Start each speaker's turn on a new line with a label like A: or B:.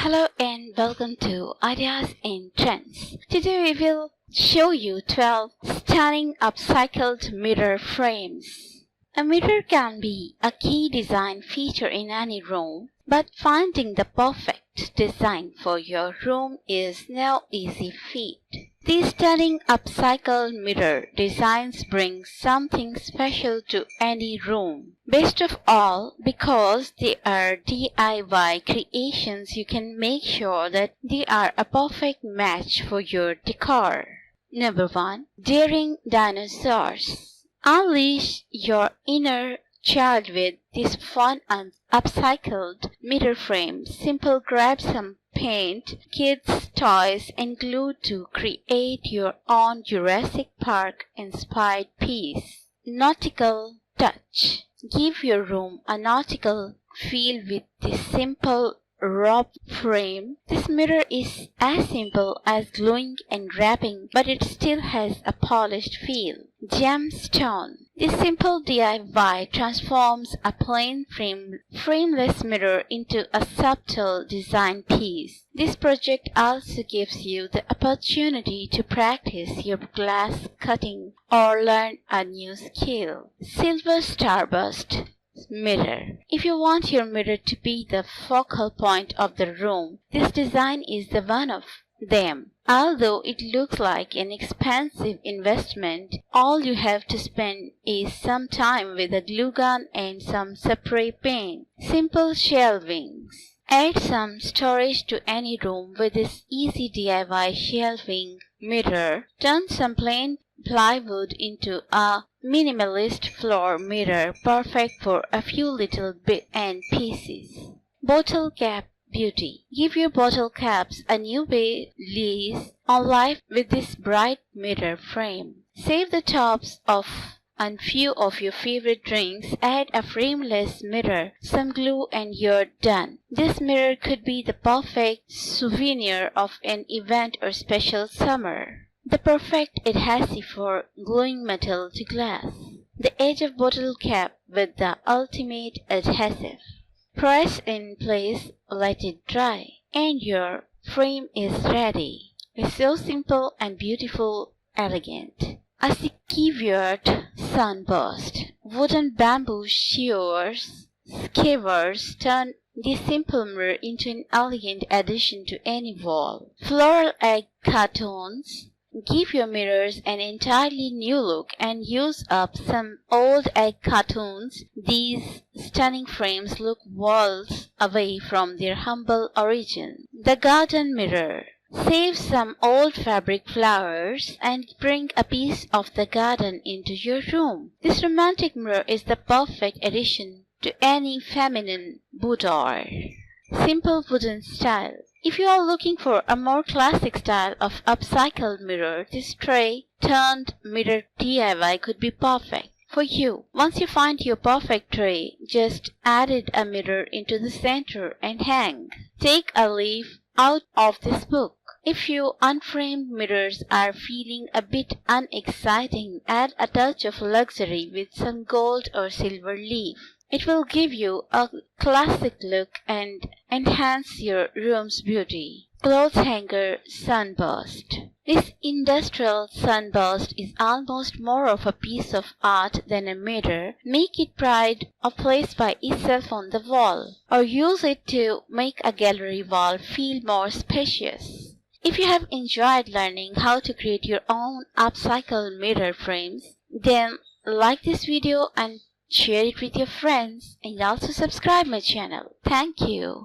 A: Hello and welcome to Ideas and Trends. Today we will show you 12 stunning upcycled mirror frames. A mirror can be a key design feature in any room, but finding the perfect design for your room is no easy feat. These stunning upcycled mirror designs bring something special to any room. Best of all, because they are DIY creations, you can make sure that they are a perfect match for your decor. Number 1. Daring Dinosaurs. Unleash your inner child with this fun and upcycled mirror frame. Simple, grab some paint, kids' toys and glue to create your own Jurassic Park inspired piece. Nautical touch. Give your room a nautical feel with this simple rope frame. This mirror is as simple as gluing and wrapping, but it still has a polished feel. Gemstone. This simple DIY transforms a plain frameless mirror into a subtle design piece. This project also gives you the opportunity to practice your glass cutting or learn a new skill. Silver Starburst Mirror. If you want your mirror to be the focal point of the room, this design is the one of them. Although it looks like an expensive investment, all you have to spend is some time with a glue gun and some spray paint. Simple shelvings. Add some storage to any room with this easy DIY shelving mirror. Turn some plain plywood into a minimalist floor mirror, perfect for a few little bits and pieces. Bottle cap beauty. Give your bottle caps a new lease on life with this bright mirror frame. Save the tops of a few of your favorite drinks, add a frameless mirror, some glue and you're done. This mirror could be the perfect souvenir of an event or special summer. The perfect adhesive for gluing metal to glass. The edge of bottle cap with the ultimate adhesive. Press in place, let it dry, and your frame is ready. It's so simple and beautiful, elegant. A secured sunburst. Wooden bamboo skewers turn this simple mirror into an elegant addition to any wall. Floral egg cartoons. Give your mirrors an entirely new look and use up some old egg cartoons. These stunning frames look worlds away from their humble origin. The garden mirror. Save some old fabric flowers and bring a piece of the garden into your room. This romantic mirror is the perfect addition to any feminine boudoir. Simple wooden style. If you are looking for a more classic style of upcycled mirror, this tray-turned mirror DIY could be perfect for you. Once you find your perfect tray, just add a mirror into the center and hang. Take a leaf out of this book. If your unframed mirrors are feeling a bit unexciting, add a touch of luxury with some gold or silver leaf. It will give you a classic look and enhance your room's beauty. Clothes hanger sunburst. This industrial sunburst is almost more of a piece of art than a mirror. Make it pride or place by itself on the wall, or use it to make a gallery wall feel more spacious. If you have enjoyed learning how to create your own upcycled mirror frames, then like this video and share it with your friends and also subscribe my channel. Thank you.